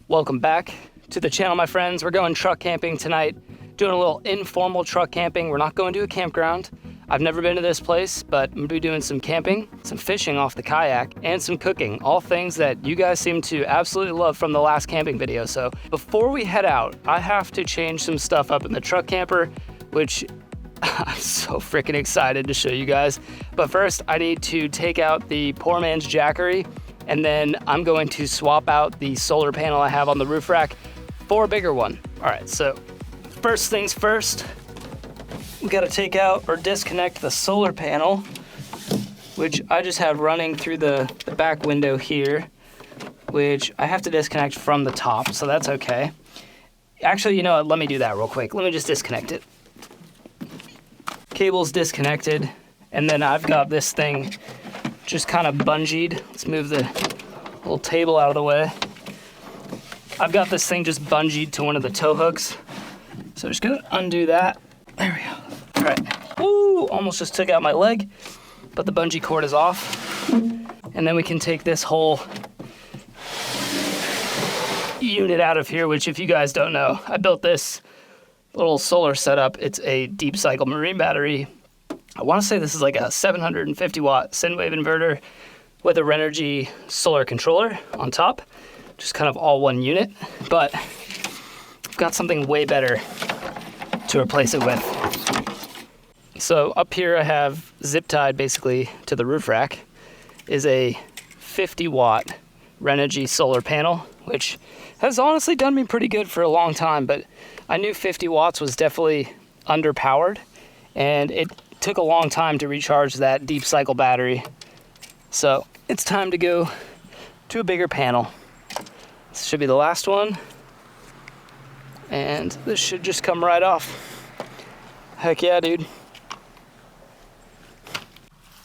Welcome back to the channel, my friends. We're going truck camping tonight, doing a little informal truck camping. We're not going to a campground. I've never been to this place, but I'm gonna be doing some camping, some fishing off the kayak, and some cooking. All things that you guys seem to absolutely love from the last camping video. So before we head out, I have to change some stuff up in the truck camper, which I'm so freaking excited to show you guys. But first, I need to take out the poor man's jackery, and then I'm going to swap out the solar panel I have on the roof rack for a bigger one. All right, so first things first, we gotta take out or disconnect the solar panel, which I just have running through the back window here, which I have to disconnect from the top, so that's okay. Actually, you know what, let me do that real quick. Let me just disconnect it. Cable's disconnected, and then I've got this thing just kind of bungeed. Let's move the little table out of the way. I've got this thing just bungeed to one of the tow hooks, so I'm just gonna undo that. There we go. All right. Ooh, almost just took out my leg, but the bungee cord is off. And then we can take this whole unit out of here, which if you guys don't know, I built this little solar setup. It's a deep cycle marine battery. I want to say this is like a 750 watt Synwave inverter with a Renogy solar controller on top. Just kind of all one unit, but I've got something way better to replace it with. So up here I have zip tied basically to the roof rack is a 50 watt Renogy solar panel, which has honestly done me pretty good for a long time, but I knew 50 watts was definitely underpowered, and it took a long time to recharge that deep cycle battery. So it's time to go to a bigger panel. This should be the last one, and this should just come right off. Heck yeah, dude.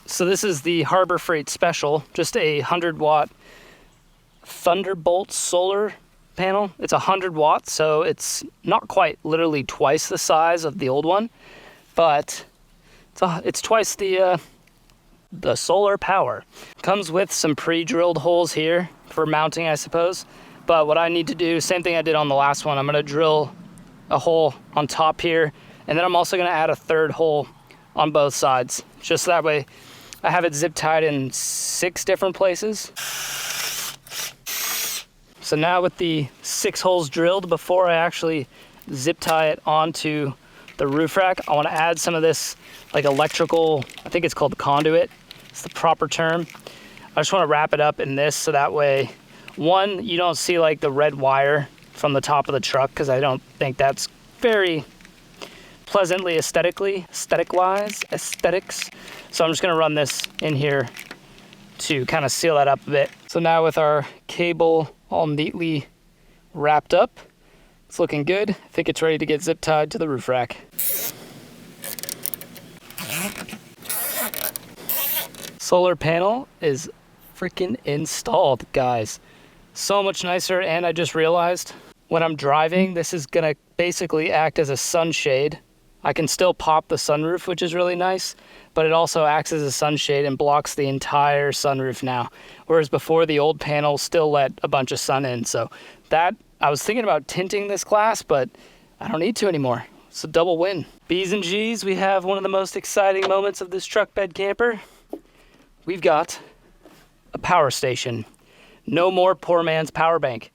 So this is the Harbor Freight Special, just a 100 watt Thunderbolt solar panel. It's 100 watts, so it's not quite literally twice the size of the old one, but it's twice the solar power. Comes with some pre-drilled holes here for mounting, I suppose. But what I need to do, same thing I did on the last one, I'm gonna drill a hole on top here, and then I'm also gonna add a third hole on both sides. Just that way, I have it zip tied in 6 different places. So now with the 6 holes drilled, before I actually zip tie it onto the roof rack, I wanna add some of this like electrical, I think it's called conduit. It's the proper term. I just wanna wrap it up in this so that way, one, you don't see like the red wire from the top of the truck, because I don't think that's very pleasantly aesthetics. So I'm just gonna run this in here to kind of seal that up a bit. So now with our cable all neatly wrapped up, it's looking good. I think it's ready to get zip tied to the roof rack. Solar panel is freaking installed, guys. So much nicer, and I just realized when I'm driving, this is gonna basically act as a sunshade. I can still pop the sunroof, which is really nice, but it also acts as a sunshade and blocks the entire sunroof now. Whereas before, the old panel still let a bunch of sun in. So that, I was thinking about tinting this glass, but I don't need to anymore. It's a double win. B's and G's, we have one of the most exciting moments of this truck bed camper. We've got a power station. No more poor man's power bank.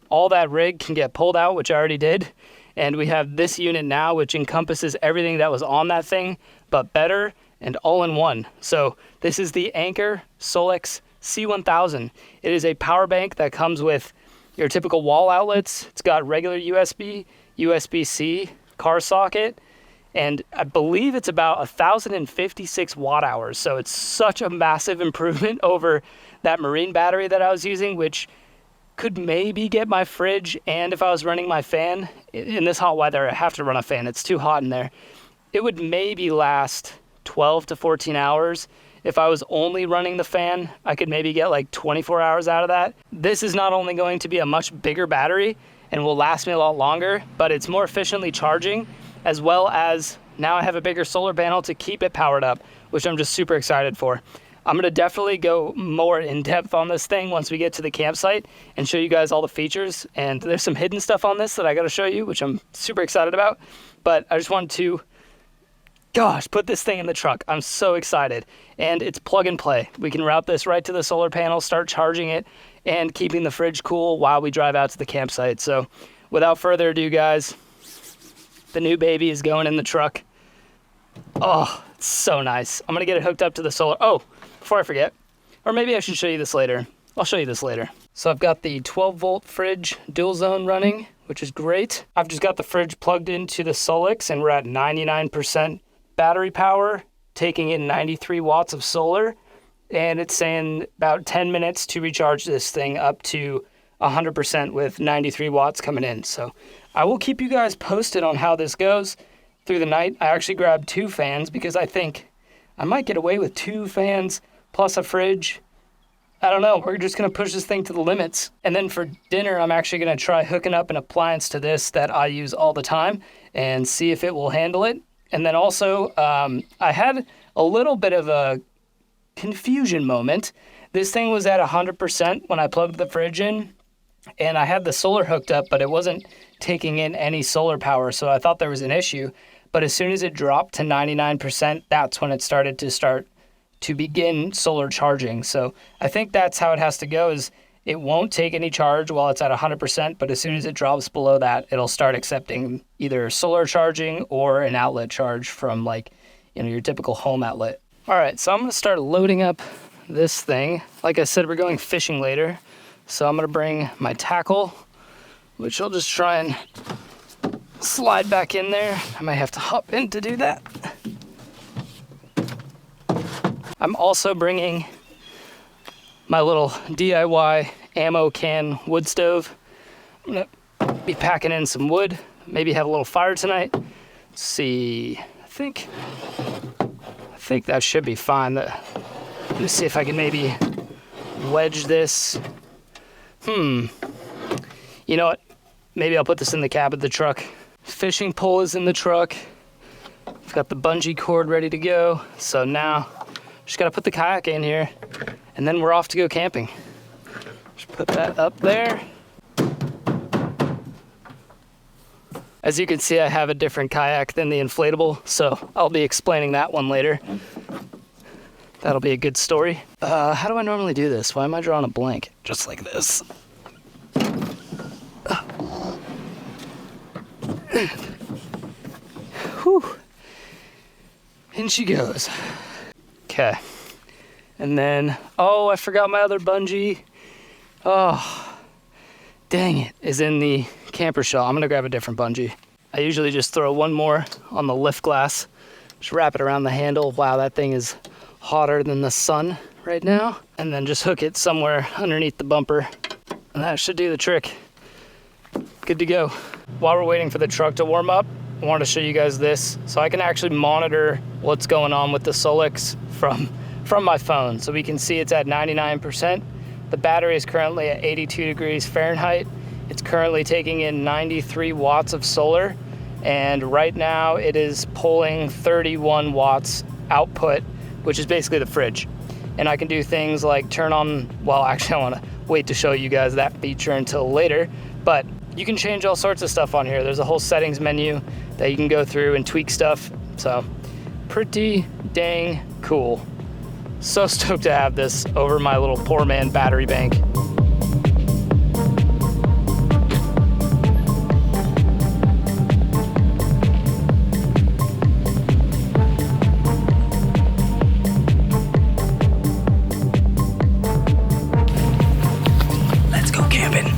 All that rig can get pulled out, which I already did. And we have this unit now, which encompasses everything that was on that thing, but better and all in one. So this is the Anker Solex C1000. It is a power bank that comes with your typical wall outlets. It's got regular USB, USB-C, car socket, and I believe it's about 1,056 watt hours. So it's such a massive improvement over that marine battery that I was using, which could maybe get my fridge, and if I was running my fan, in this hot weather, I have to run a fan, it's too hot in there, it would maybe last 12 to 14 hours. If I was only running the fan, I could maybe get like 24 hours out of that. This is not only going to be a much bigger battery and will last me a lot longer, but it's more efficiently charging, as well as now I have a bigger solar panel to keep it powered up, which I'm just super excited for. I'm going to definitely go more in depth on this thing once we get to the campsite and show you guys all the features. And there's some hidden stuff on this that I got to show you, which I'm super excited about. But I just wanted to, put this thing in the truck. I'm so excited. And it's plug and play. We can route this right to the solar panel, start charging it, and keeping the fridge cool while we drive out to the campsite. So without further ado, guys, the new baby is going in the truck. Oh, it's so nice. I'm going to get it hooked up to the solar. Oh, before I forget, or maybe I should show you this later. I'll show you this later. So I've got the 12-volt fridge dual zone running, which is great. I've just got the fridge plugged into the Solix, and we're at 99% battery power, taking in 93 watts of solar, and it's saying about 10 minutes to recharge this thing up to 100% with 93 watts coming in. So I will keep you guys posted on how this goes through the night. I actually grabbed 2 fans because I think I might get away with 2 fans plus a fridge. I don't know, we're just gonna push this thing to the limits. And then for dinner, I'm actually gonna try hooking up an appliance to this that I use all the time and see if it will handle it. And then also, I had a little bit of a confusion moment. This thing was at 100% when I plugged the fridge in, and I had the solar hooked up, but it wasn't taking in any solar power, so I thought there was an issue. But as soon as it dropped to 99%, that's when it started to begin solar charging. So I think that's how it has to go, is it won't take any charge while it's at 100%, but as soon as it drops below that, it'll start accepting either solar charging or an outlet charge from your typical home outlet. All right, so I'm gonna start loading up this thing. Like I said, we're going fishing later, so I'm gonna bring my tackle, which I'll just try and slide back in there. I might have to hop in to do that. I'm also bringing my little DIY ammo can wood stove. I'm gonna be packing in some wood, maybe have a little fire tonight. Let's see, I think that should be fine. Let me see if I can maybe wedge this. You know what? Maybe I'll put this in the cab of the truck. Fishing pole is in the truck. I've got the bungee cord ready to go. So now, just gotta put the kayak in here, and then we're off to go camping. Just put that up there. As you can see, I have a different kayak than the inflatable, so I'll be explaining that one later. That'll be a good story. How do I normally do this? Why am I drawing a blank? Just like this. Whew. In she goes. Okay. And then, I forgot my other bungee. Oh, dang it, is in the camper shell. I'm gonna grab a different bungee. I usually just throw one more on the lift glass, just wrap it around the handle. Wow, that thing is hotter than the sun right now. And then just hook it somewhere underneath the bumper. And that should do the trick. Good to go. While we're waiting for the truck to warm up, I want to show you guys this. So I can actually monitor what's going on with the Solix from my phone. So we can see it's at 99%. The battery is currently at 82 degrees Fahrenheit. It's currently taking in 93 watts of solar. And right now it is pulling 31 watts output, which is basically the fridge. And I can do things like turn on, well, actually I want to wait to show you guys that feature until later, but you can change all sorts of stuff on here. There's a whole settings menu that you can go through and tweak stuff. So pretty dang cool. So stoked to have this over my little poor man battery bank. Let's go camping.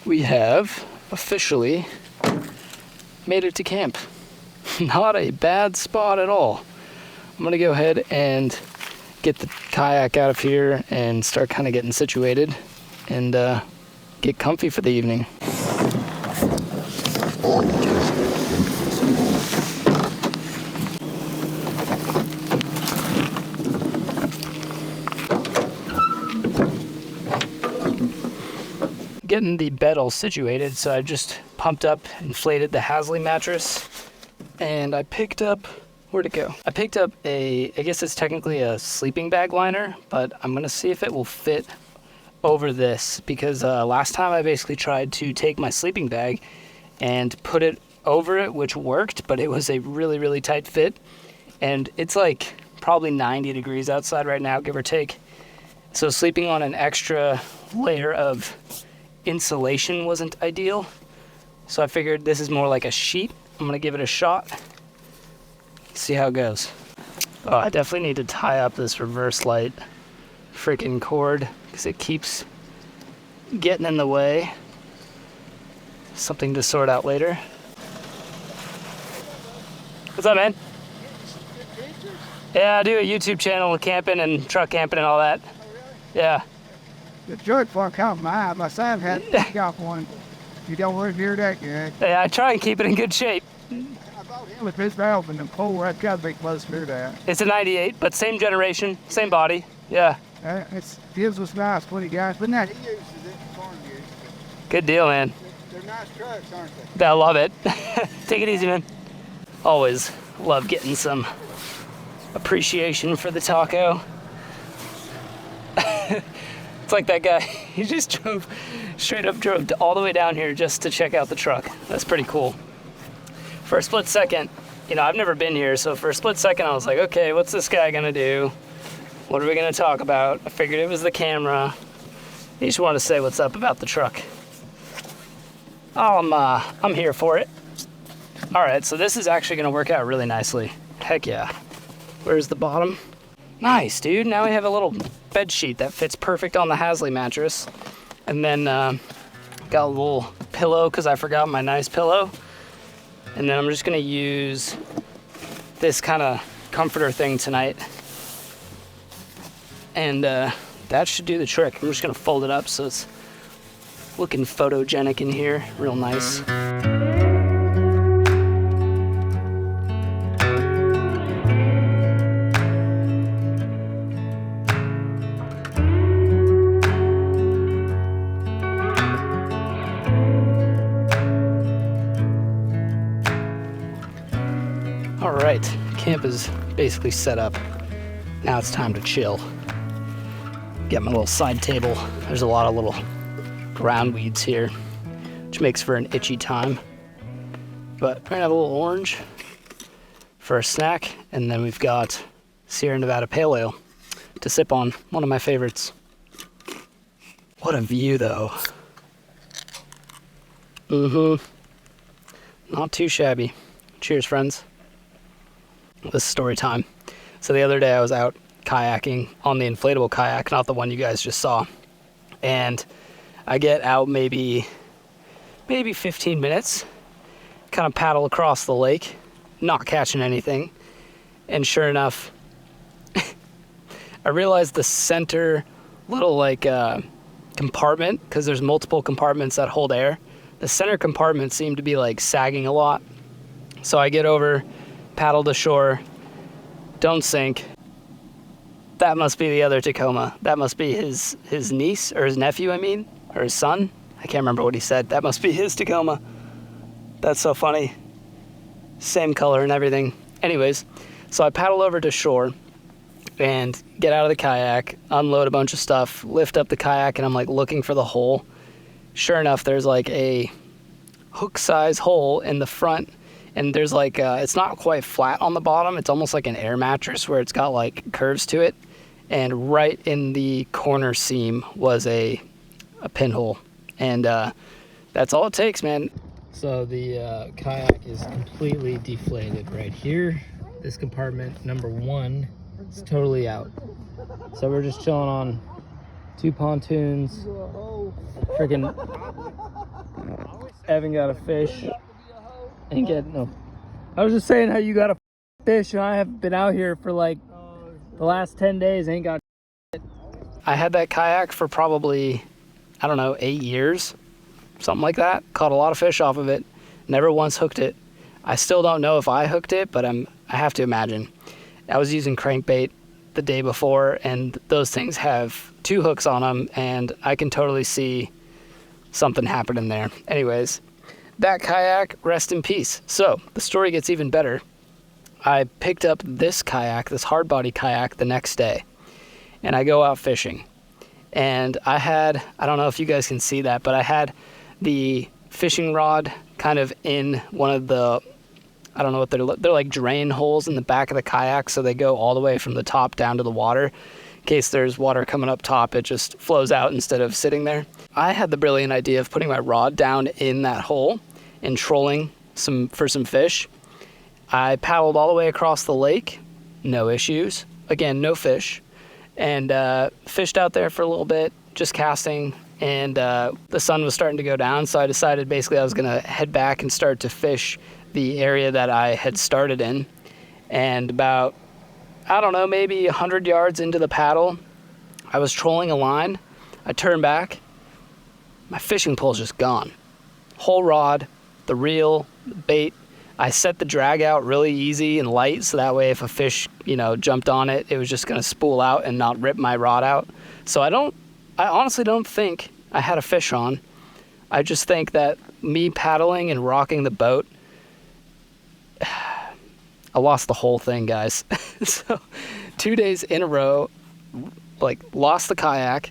We have officially made it to camp. Not a bad spot at all. I'm gonna go ahead and get the kayak out of here and start kind of getting situated and get comfy for the evening. getting the bed all situated, so I just pumped up, inflated the Hasley mattress, and I picked up, where'd it go? I picked up I guess it's technically a sleeping bag liner, but I'm gonna see if it will fit over this, because last time I basically tried to take my sleeping bag and put it over it, which worked, but it was a really, really tight fit, and it's like probably 90 degrees outside right now, give or take. So sleeping on an extra layer of insulation wasn't ideal. So I figured this is more like a sheet. I'm gonna give it a shot, see how it goes. Oh, I definitely need to tie up this reverse light freaking cord because it keeps getting in the way. Something to sort out later. What's up, man? Yeah, I do a YouTube channel with camping and truck camping and all that. Oh, really? Yeah. The truck for caught my eye. My son had got one. You don't want to hear that good. Yeah, I try and keep it in good shape. I bought him with his valve and the pole. I've got to be close to that. It's a 98, but same generation, same body. Yeah. His was nice when he got, but not he uses it for farm use. Good deal, man. They're nice trucks, aren't they? I love it. Take it easy, man. Always love getting some appreciation for the taco. It's like that guy, he just drove all the way down here just to check out the truck. That's pretty cool. For a split second, I've never been here, so for a split second I was like, okay, what's this guy gonna do? What are we gonna talk about? I figured it was the camera. He just wanted to say what's up about the truck. I'm here for it. All right, so this is actually gonna work out really nicely. Heck yeah. Where's the bottom? Nice, dude. Now we have a little bed sheet that fits perfect on the Hasley mattress. And then got a little pillow because I forgot my nice pillow. And then I'm just gonna use this kind of comforter thing tonight. And that should do the trick. I'm just gonna fold it up so it's looking photogenic in here, real nice. All right, camp is basically set up. Now it's time to chill. Get my little side table. There's a lot of little ground weeds here, which makes for an itchy time. But we're gonna have a little orange for a snack, and then we've got Sierra Nevada Pale Ale to sip on, one of my favorites. What a view though. Not too shabby. Cheers, friends. This is story time. So the other day I was out kayaking on the inflatable kayak, not the one you guys just saw. And I get out maybe 15 minutes, kind of paddle across the lake, not catching anything. And sure enough, I realized the center little compartment, because there's multiple compartments that hold air, the center compartment seemed to be like sagging a lot. So I get over, paddle to shore, don't sink. That must be the other Tacoma. That must be his niece, or his nephew, or his son. I can't remember what he said. That must be his Tacoma. That's so funny. Same color and everything. Anyways, so I paddle over to shore and get out of the kayak, unload a bunch of stuff, lift up the kayak, and I'm like looking for the hole. Sure enough, there's like a hook-size hole in the front, and there's like, it's not quite flat on the bottom. It's almost like an air mattress where it's got like curves to it. And right in the corner seam was a pinhole. And that's all it takes, man. So the kayak is completely deflated right here. This compartment, number 1, is totally out. So we're just chilling on 2 pontoons. Freaking Evan got a fish. Ain't getting no. I was just saying how you got a fish, and I have been out here for like the last 10 days, ain't got shit. I had that kayak for probably, 8 years, something like that. Caught a lot of fish off of it. Never once hooked it. I still don't know if I hooked it, but I have to imagine. I was using crankbait the day before, and those things have 2 hooks on them, and I can totally see something happened in there. Anyways, that kayak, rest in peace. So the story gets even better. I picked up this kayak, this hard body kayak, the next day, and I go out fishing. And I don't know if you guys can see that, but I had the fishing rod kind of in one of the, I don't know what they're like drain holes in the back of the kayak, so they go all the way from the top down to the water. In case there's water coming up top, it just flows out instead of sitting there. I had the brilliant idea of putting my rod down in that hole and trolling for some fish. I paddled all the way across the lake, no issues. Again, no fish. And fished out there for a little bit, just casting. And the sun was starting to go down, so I decided basically I was going to head back and start to fish the area that I had started in. And about, I don't know, maybe 100 yards into the paddle, I was trolling a line. I turned back. My fishing pole's just gone. Whole rod, the reel, the bait. I set the drag out really easy and light, so that way if a fish, jumped on it, it was just going to spool out and not rip my rod out. So I honestly don't think I had a fish on. I just think that me paddling and rocking the boat, I lost the whole thing, guys. So 2 days in a row, lost the kayak,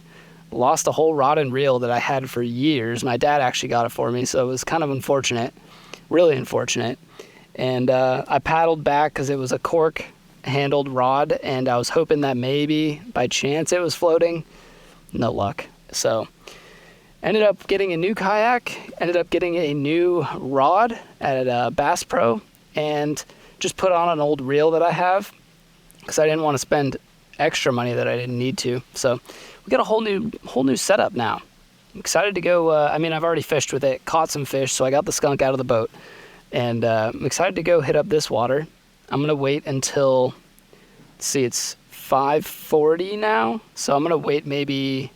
lost a whole rod and reel that I had for years. My dad actually got it for me, so it was kind of unfortunate, really unfortunate. And I paddled back because it was a cork-handled rod, and I was hoping that maybe by chance it was floating. No luck. So ended up getting a new kayak, ended up getting a new rod at Bass Pro, and just put on an old reel that I have because I didn't want to spend extra money that I didn't need to. So we got a whole new setup now. I'm excited to go. I've already fished with it, caught some fish, so I got the skunk out of the boat. And I'm excited to go hit up this water. I'm going to wait until, it's 5:40 now. So I'm going to wait maybe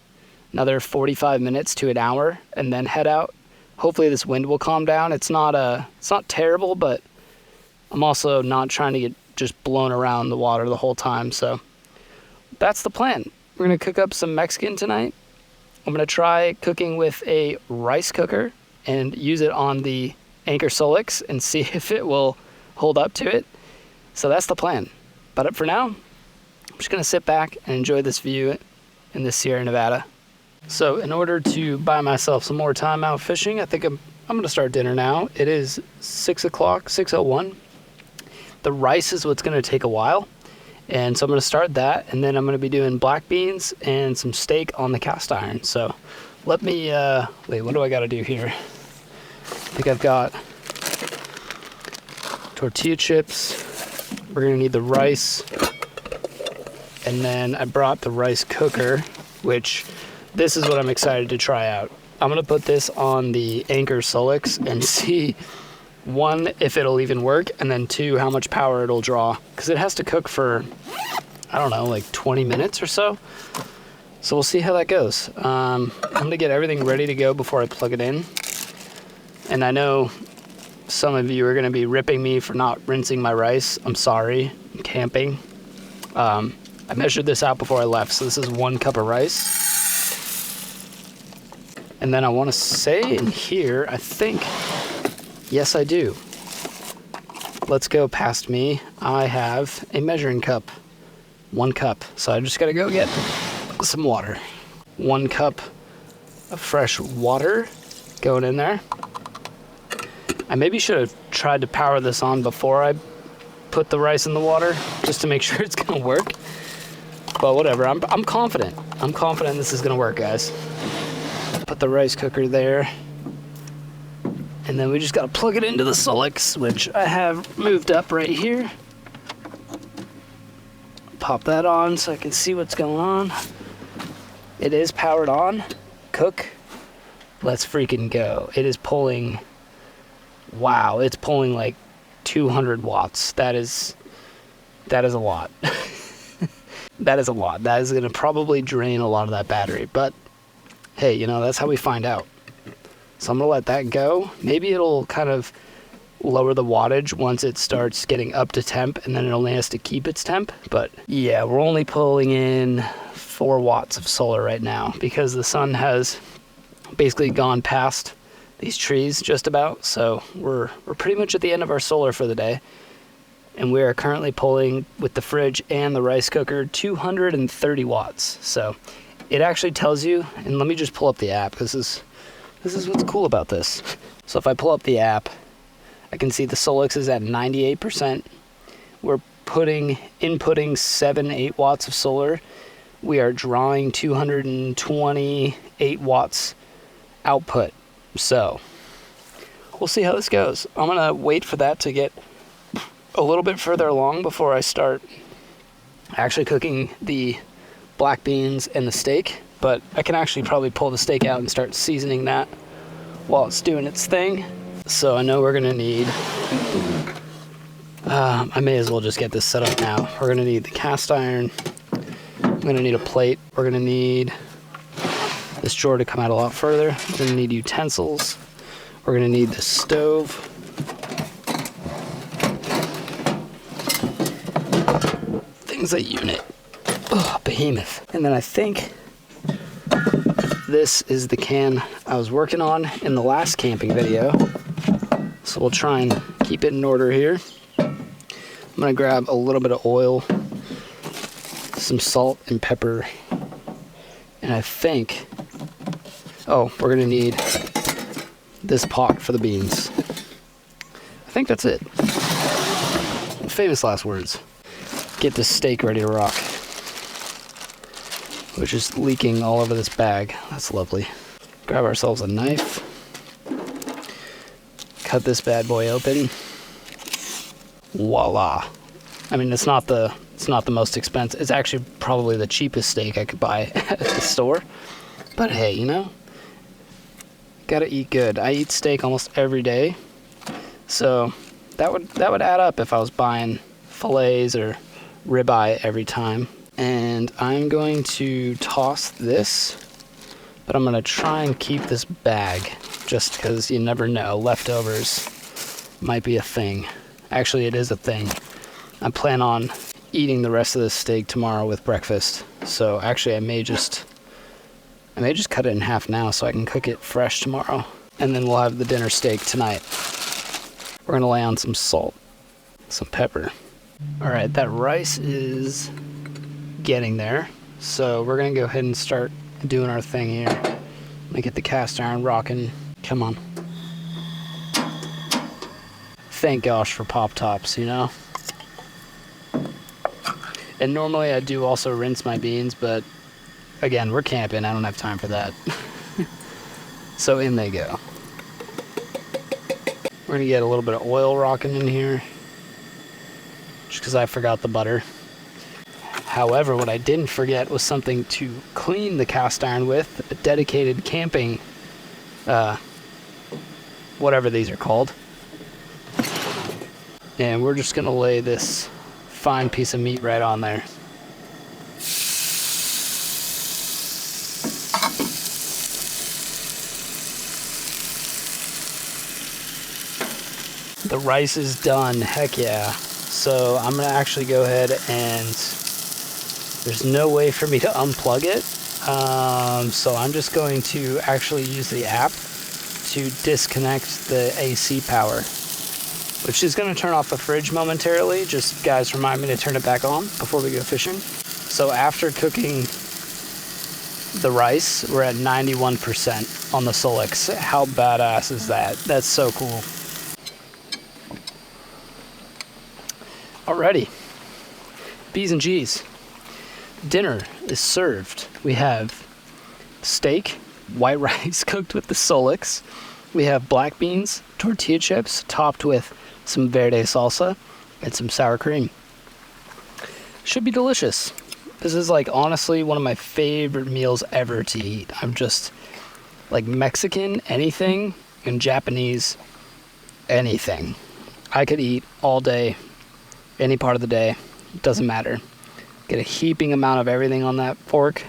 another 45 minutes to an hour and then head out. Hopefully this wind will calm down. It's not terrible, but I'm also not trying to get just blown around the water the whole time. So that's the plan. We're going to cook up some Mexican tonight. I'm going to try cooking with a rice cooker and use it on the Anchor Solix and see if it will hold up to it. So that's the plan. But for now, I'm just going to sit back and enjoy this view in the Sierra Nevada. So in order to buy myself some more time out fishing, I think I'm going to start dinner now. It is 6 o'clock, 6:01. The rice is what's going to take a while. And so I'm going to start that, and then I'm going to be doing black beans and some steak on the cast iron. So let me, what do I got to do here? I think I've got tortilla chips. We're going to need the rice. And then I brought the rice cooker, which this is what I'm excited to try out. I'm going to put this on the Anchor Solix and see, one, if it'll even work, and then two, how much power it'll draw. Because it has to cook for, 20 minutes or so. So we'll see how that goes. I'm going to get everything ready to go before I plug it in. And I know some of you are going to be ripping me for not rinsing my rice. I'm sorry. I'm camping. I measured this out before I left, so this is 1 cup of rice. And then I want to say in here, I think, yes I do. Let's go past me. I have a measuring cup. 1 cup. So I just got to go get some water. 1 cup of fresh water going in there. I maybe should have tried to power this on before I put the rice in the water, just to make sure it's gonna work. But whatever, I'm confident. I'm confident this is gonna work, guys. Put the rice cooker there. And then we just gotta plug it into the Solix, which I have moved up right here. Pop that on so I can see what's going on. It is powered on. Cook. Let's freaking go. It is pulling. Wow, it's pulling like 200 watts. That is a lot. That is a lot. That is going to probably drain a lot of that battery. But hey, that's how we find out. So I'm going to let that go. Maybe it'll kind of lower the wattage once it starts getting up to temp, and then it only has to keep its temp. But yeah, we're only pulling in 4 watts of solar right now because the sun has basically gone past these trees just about, so we're pretty much at the end of our solar for the day. And we are currently pulling, with the fridge and the rice cooker, 230 watts. So it actually tells you, and let me just pull up the app. This is what's cool about this. So if I pull up the app, I can see the Solix is at 98%. We're inputting 7-8 watts of solar. We are drawing 228 watts output. So we'll see how this goes. I'm gonna wait for that to get a little bit further along before I start actually cooking the black beans and the steak, but I can actually probably pull the steak out and start seasoning that while it's doing its thing. So I know we're gonna need, I may as well just get this set up now. We're gonna need the cast iron, I'm gonna need a plate, we're gonna need this drawer to come out a lot further, we're gonna need utensils, we're gonna need the stove, that unit. Oh, behemoth. And then I think this is the can I was working on in the last camping video. So we'll try and keep it in order here. I'm gonna grab a little bit of oil, some salt and pepper, and I think, oh, we're gonna need this pot for the beans. I think that's it. Famous last words. Get this steak ready to rock, which is leaking all over this bag. That's lovely. Grab ourselves a knife, cut this bad boy open. Voila. I mean, it's not the most expensive. It's actually probably the cheapest steak I could buy at the store. But hey, you know, gotta eat good. I eat steak almost every day, so that would add up if I was buying fillets or ribeye every time. And I'm going to toss this, but I'm going to try and keep this bag just because you never know. Leftovers might be a thing. Actually, it is a thing. I plan on eating the rest of this steak tomorrow with breakfast. So actually, I may just cut it in half now so I can cook it fresh tomorrow. And then we'll have the dinner steak tonight. We're going to lay on some salt, some pepper. All right, that rice is getting there, so we're gonna go ahead and start doing our thing here. Let me get the cast iron rocking. Come on. Thank gosh for pop tops, you know? And normally I do also rinse my beans, but again, we're camping, I don't have time for that. So in they go. We're gonna get a little bit of oil rocking in here, just because I forgot the butter. However, what I didn't forget was something to clean the cast iron with, a dedicated camping, whatever these are called. And we're just gonna lay this fine piece of meat right on there. The rice is done, heck yeah. So I'm gonna actually go ahead and there's no way for me to unplug it. So I'm just going to actually use the app to disconnect the AC power, which is gonna turn off the fridge momentarily. Just guys, remind me to turn it back on before we go fishing. So after cooking the rice, we're at 91% on the Solix. How badass is that? That's so cool. Alrighty, B's and G's. Dinner is served. We have steak, white rice cooked with the Solix. We have black beans, tortilla chips topped with some verde salsa and some sour cream. Should be delicious. This is like honestly one of my favorite meals ever to eat. I'm just like Mexican, anything, and Japanese, anything. I could eat all day. Any part of the day, doesn't matter. Get a heaping amount of everything on that fork.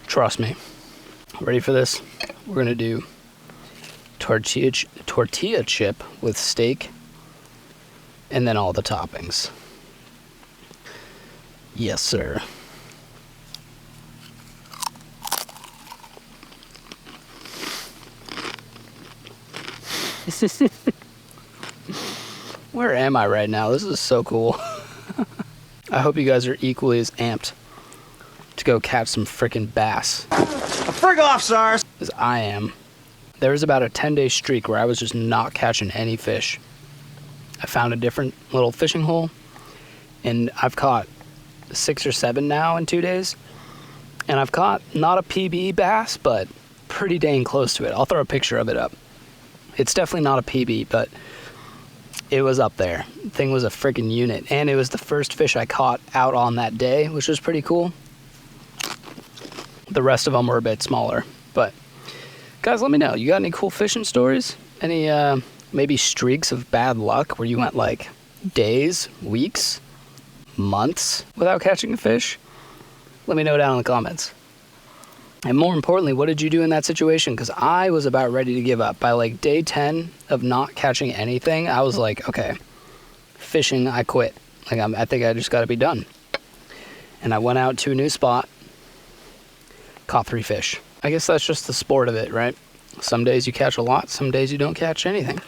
Trust me. Ready for this? We're gonna do tortilla chip with steak, and then all the toppings. Yes, sir. Where am I right now? This is so cool. I hope you guys are equally as amped to go catch some freaking bass. Frig off, SARS! As I am. There was about a 10-day streak where I was just not catching any fish. I found a different little fishing hole, and I've caught 6 or 7 now in 2 days. And I've caught not a PB bass, but pretty dang close to it. I'll throw a picture of it up. It's definitely not a PB, but it was up there. The thing was a freaking unit, and it was the first fish I caught out on that day, which was pretty cool. The rest of them were a bit smaller, but guys, let me know. You got any cool fishing stories? Any maybe streaks of bad luck where you went like days, weeks, months without catching a fish? Let me know down in the comments. And more importantly, what did you do in that situation? Because I was about ready to give up. By like day 10 of not catching anything, I was like, okay, fishing, I quit. Like, I think I just got to be done. And I went out to a new spot, caught 3 fish. I guess that's just the sport of it, right? Some days you catch a lot, some days you don't catch anything.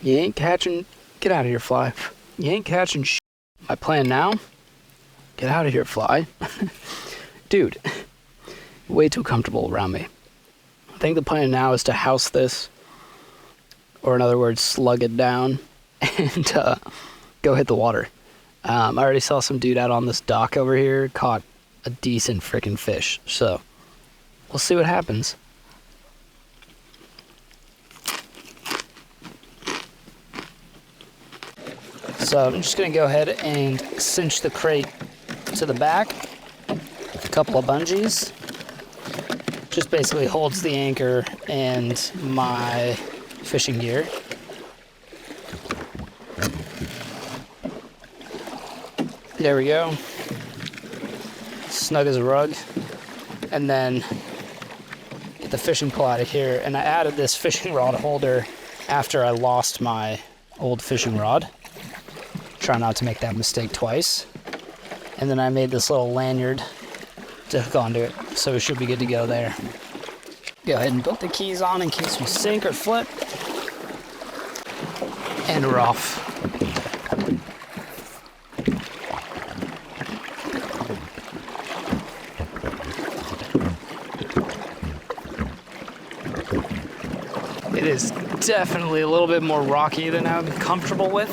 You ain't catching, get out of here, fly. You ain't catching shit. My plan now, get out of here, fly. Dude. Way too comfortable around me. I think the plan now is to house this, or in other words, slug it down, and go hit the water. I already saw some dude out on this dock over here, caught a decent freaking fish, so we'll see what happens. So I'm just gonna go ahead and cinch the crate to the back with a couple of bungees. Just basically holds the anchor and my fishing gear. There we go. Snug as a rug. And then get the fishing pole out of here. And I added this fishing rod holder after I lost my old fishing rod. Try not to make that mistake twice. And then I made this little lanyard to hook onto it, so we should be good to go there. Go ahead and put the keys on in case we sink or flip. And we're off. It is definitely a little bit more rocky than I'm comfortable with.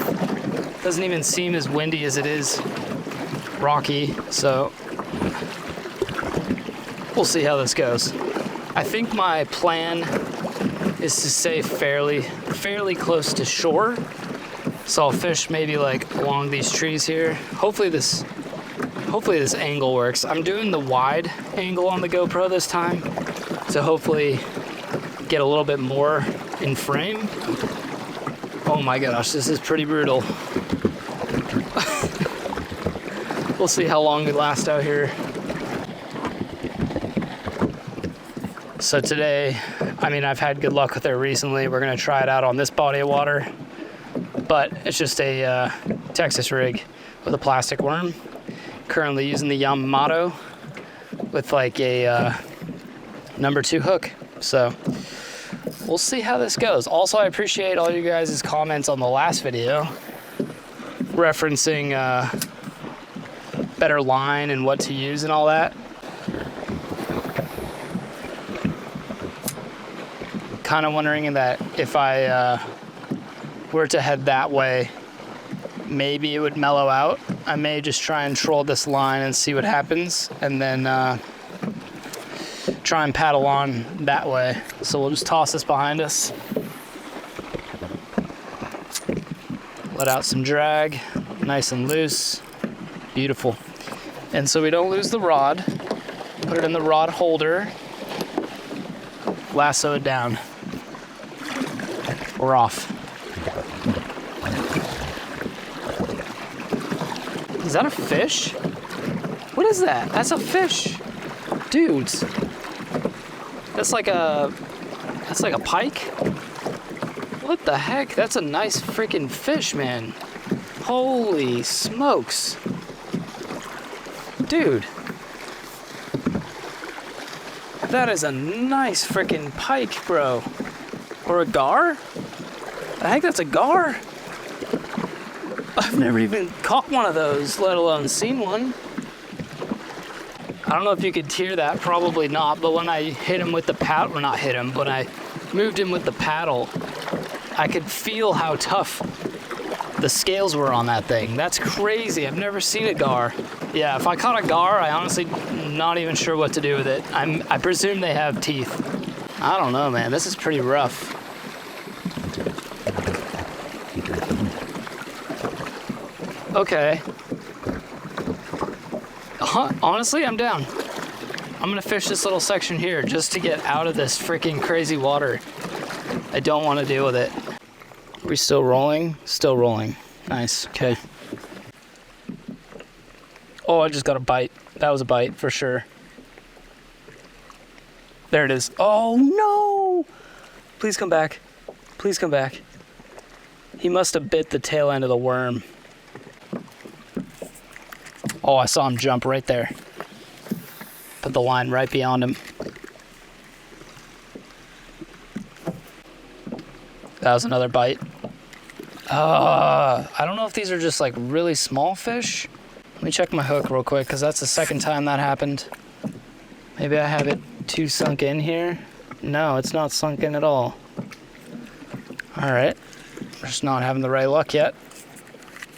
Doesn't even seem as windy as it is rocky, so we'll see how this goes. I think my plan is to stay fairly close to shore. So I'll fish maybe like along these trees here. Hopefully this angle works. I'm doing the wide angle on the GoPro this time to hopefully get a little bit more in frame. Oh my gosh, this is pretty brutal. We'll see how long we last out here. So today, I mean, I've had good luck with it recently. We're gonna try it out on this body of water, but it's just a Texas rig with a plastic worm. Currently using the Yamamoto with like a number 2 hook. So we'll see how this goes. Also, I appreciate all you guys' comments on the last video referencing better line and what to use and all that. Kind of wondering that if I were to head that way, maybe it would mellow out. I may just try and troll this line and see what happens, and then try and paddle on that way. So we'll just toss this behind us. Let out some drag, nice and loose, beautiful. And so we don't lose the rod, put it in the rod holder, lasso it down. We're off. Is that a fish? What is that? That's a fish. Dudes. That's like a pike. What the heck? That's a nice freaking fish, man. Holy smokes. Dude. That is a nice freaking pike, bro. Or a gar? I think that's a gar. I've never even caught one of those, let alone seen one. I don't know if you could hear that, probably not, but when I hit him with the paddle, or not hit him, but I moved him with the paddle, I could feel how tough the scales were on that thing. That's crazy. I've never seen a gar. Yeah, if I caught a gar, I honestly not even sure what to do with it. I presume they have teeth. I don't know, man. This is pretty rough. Okay. Honestly, I'm down. I'm gonna fish this little section here just to get out of this freaking crazy water. I don't want to deal with it. Are we still rolling? Still rolling. Nice. Okay. Oh, I just got a bite. That was a bite for sure. There it is. Oh no! Please come back. Please come back. He must have bit the tail end of the worm. Oh, I saw him jump right there. Put the line right beyond him. That was another bite. I don't know if these are just like really small fish. Let me check my hook real quick, because that's the second time that happened. Maybe I have it too sunk in here. No, it's not sunk in at all. All right. We're just not having the right luck yet.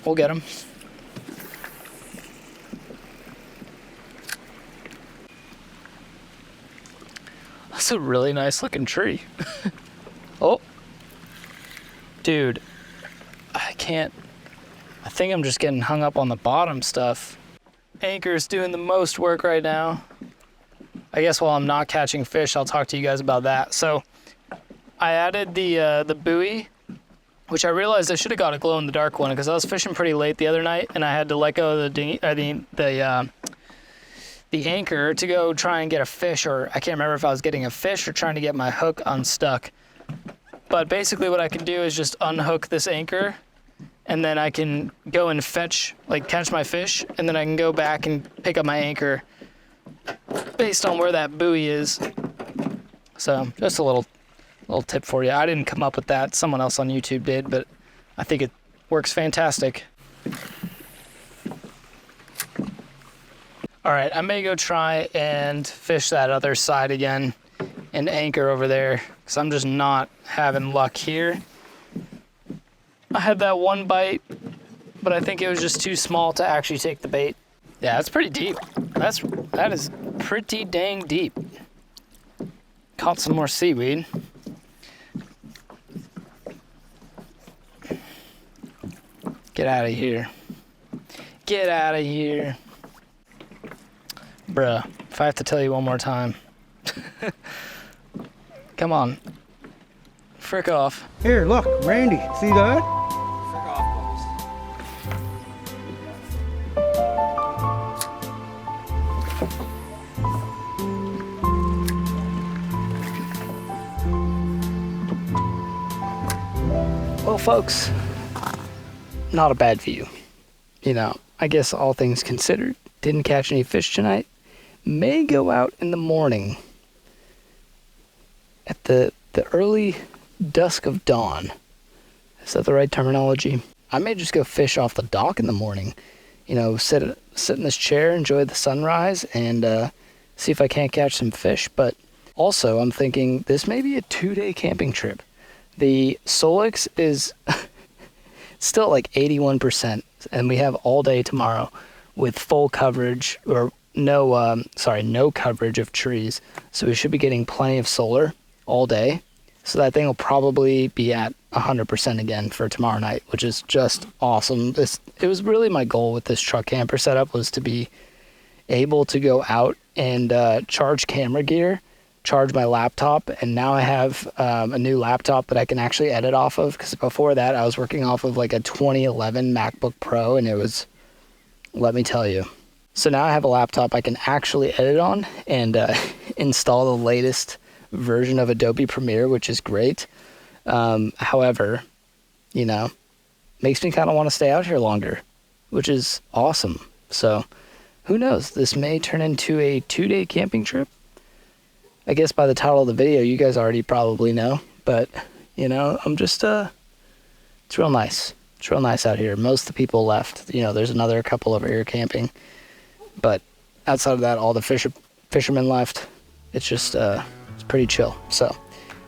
We'll get him. That's a really nice looking tree. Oh. Dude. I think I'm just getting hung up on the bottom stuff. Anchor's doing the most work right now. I guess while I'm not catching fish, I'll talk to you guys about that. So I added the buoy, which I realized I should have got a glow in the dark one because I was fishing pretty late the other night and I had to let go of the anchor to go try and get a fish, or I can't remember if I was getting a fish or trying to get my hook unstuck. But basically what I can do is just unhook this anchor and then I can go and catch my fish, and then I can go back and pick up my anchor based on where that buoy is. So just a little tip for you. I didn't come up with that. Someone else on YouTube did, but I think it works fantastic. All right, I may go try and fish that other side again and anchor over there because I'm just not having luck here. I had that one bite, but I think it was just too small to actually take the bait. Yeah, that's pretty deep. That is pretty dang deep. Caught some more seaweed. Get out of here. Get out of here. Bruh, if I have to tell you one more time. Come on. Frick off. Here, look, Randy, see that? Frick off, Well, folks, not a bad view. You know, I guess all things considered, didn't catch any fish tonight. May go out in the morning at the early dusk of dawn. Is that the right terminology? I may just go fish off the dock in the morning. You know, sit in this chair, enjoy the sunrise, and see if I can't catch some fish. But also, I'm thinking this may be a 2-day camping trip. The Solix is still like 81%, and we have all day tomorrow with full coverage, or no coverage of trees. So we should be getting plenty of solar all day. So that thing will probably be at 100% again for tomorrow night, which is just awesome. It was really my goal with this truck camper setup, was to be able to go out and charge camera gear, charge my laptop, and now I have a new laptop that I can actually edit off of, because before that I was working off of like a 2011 MacBook Pro, and it was, let me tell you. So now I have a laptop I can actually edit on and install the latest version of Adobe Premiere, which is great. However, you know, makes me kind of want to stay out here longer, which is awesome. So who knows? This may turn into a 2-day camping trip. I guess by the title of the video, you guys already probably know, but you know, I'm just, it's real nice. It's real nice out here. Most of the people left. You know, there's another couple over here camping, but outside of that, all the fishermen left. It's just, it's pretty chill. So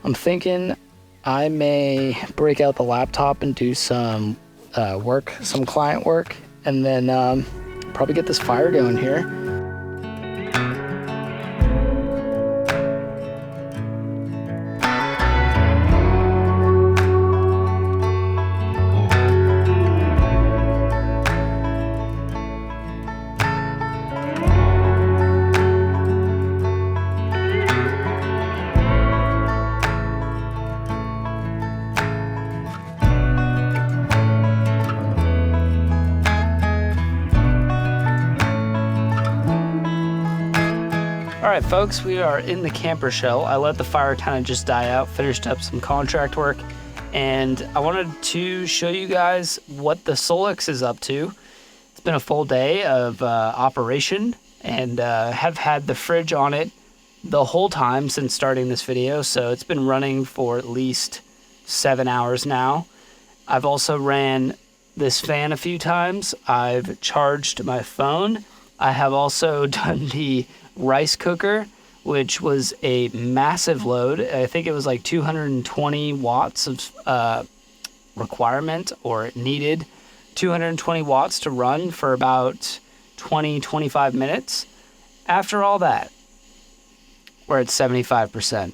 I'm thinking I may break out the laptop and do some work, some client work, and then probably get this fire going here. Alright folks, we are in the camper shell. I let the fire kind of just die out, finished up some contract work, and I wanted to show you guys what the Solix is up to. It's been a full day of operation, and have had the fridge on it the whole time since starting this video, so it's been running for at least 7 hours now. I've also ran this fan a few times. I've charged my phone. I have also done the rice cooker, which was a massive load. I think it was like 220 watts of requirement, or it needed 220 watts to run for about 20-25 minutes. After all that, we're at 75%.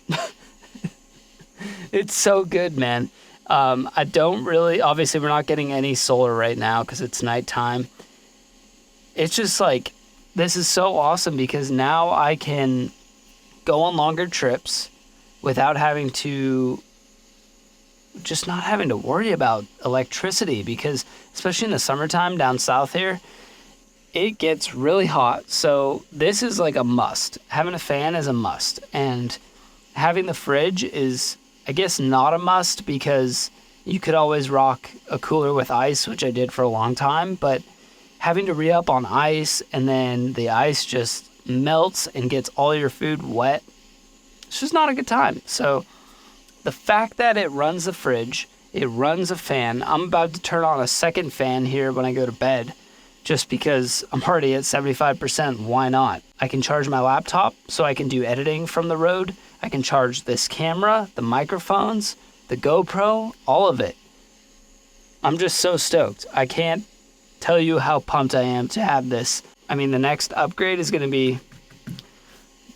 It's so good, man. I don't really, obviously we're not getting any solar right now because it's nighttime. It's just like, this is so awesome because now I can go on longer trips without having to, just not having to worry about electricity, because especially in the summertime down south here, it gets really hot. So this is like a must. Having a fan is a must. And having the fridge is, I guess, not a must, because you could always rock a cooler with ice, which I did for a long time, but having to re-up on ice, and then the ice just melts and gets all your food wet, it's just not a good time. So the fact that it runs the fridge, it runs a fan. I'm about to turn on a second fan here when I go to bed, just because I'm already at 75%. Why not? I can charge my laptop so I can do editing from the road. I can charge this camera, the microphones, the GoPro, all of it. I'm just so stoked. I can't tell you how pumped I am to have this. I mean, the next upgrade is going to be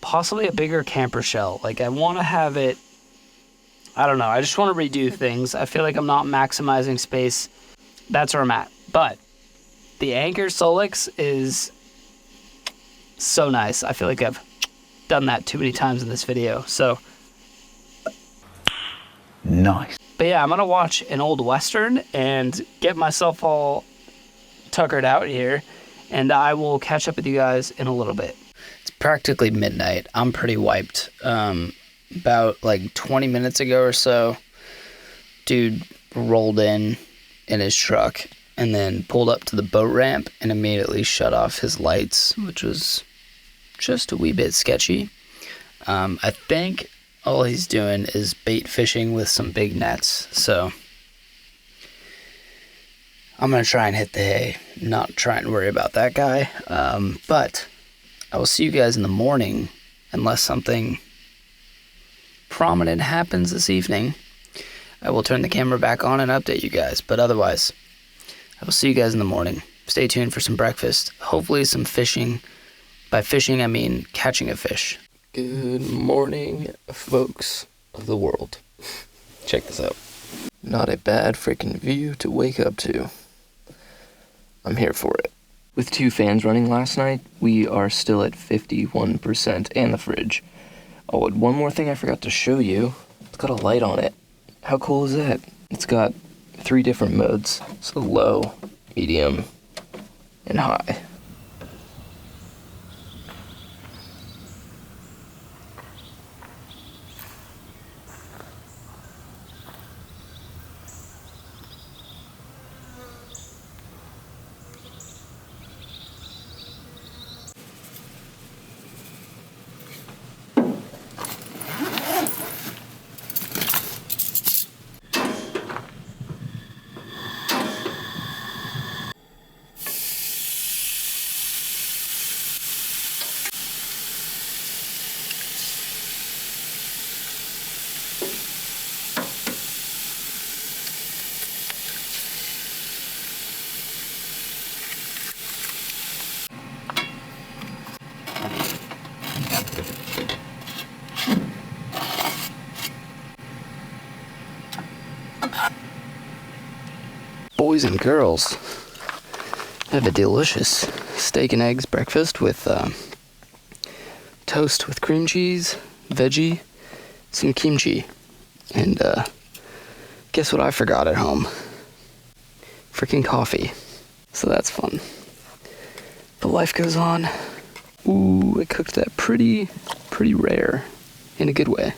possibly a bigger camper shell. Like, I want to have it, I don't know, I just want to redo things. I feel like I'm not maximizing space. That's where I'm at. But the Anchor Solix is so nice. I feel like I've done that too many times in this video. So nice. But yeah, I'm going to watch an old Western and get myself all tuckered out here, and I will catch up with you guys in a little bit. It's practically midnight. I'm pretty wiped. About like 20 minutes ago or so, dude rolled in his truck and then pulled up to the boat ramp and immediately shut off his lights, which was just a wee bit sketchy. I think all he's doing is bait fishing with some big nets, so I'm going to try and hit the hay, not try and worry about that guy. But I will see you guys in the morning, unless something prominent happens this evening. I will turn the camera back on and update you guys. But otherwise, I will see you guys in the morning. Stay tuned for some breakfast. Hopefully some fishing. By fishing, I mean catching a fish. Good morning, folks of the world. Check this out. Not a bad freaking view to wake up to. I'm here for it. With 2 fans running last night, we are still at 51% and the fridge. Oh, and one more thing I forgot to show you. It's got a light on it. How cool is that? It's got 3 different modes. So low, medium, and high. Boys and girls, I have a delicious steak and eggs breakfast with toast with cream cheese, veggie, some kimchi, and guess what I forgot at home? Freaking coffee. So that's fun. The life goes on. Ooh, I cooked that pretty rare in a good way.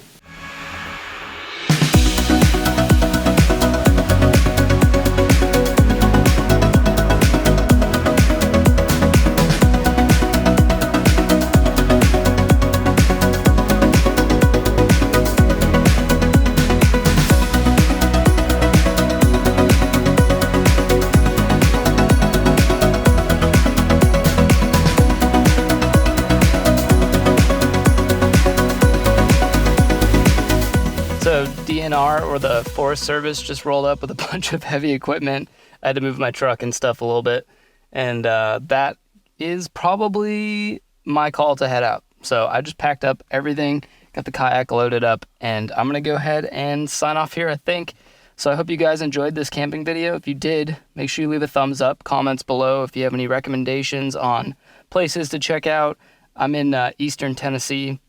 So DNR, or the Forest Service, just rolled up with a bunch of heavy equipment. I had to move my truck and stuff a little bit, and that is probably my call to head out. So I just packed up everything, got the kayak loaded up, and I'm gonna go ahead and sign off here, I think. So I hope you guys enjoyed this camping video. If you did, make sure you leave a thumbs up, comments below if you have any recommendations on places to check out. I'm in Eastern Tennessee.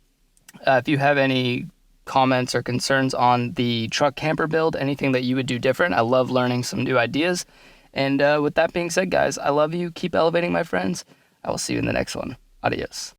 If you have any comments or concerns on the truck camper build, anything that you would do different, I love learning some new ideas. And with that being said, guys, I love you. Keep elevating, my friends. I will see you in the next one. Adios.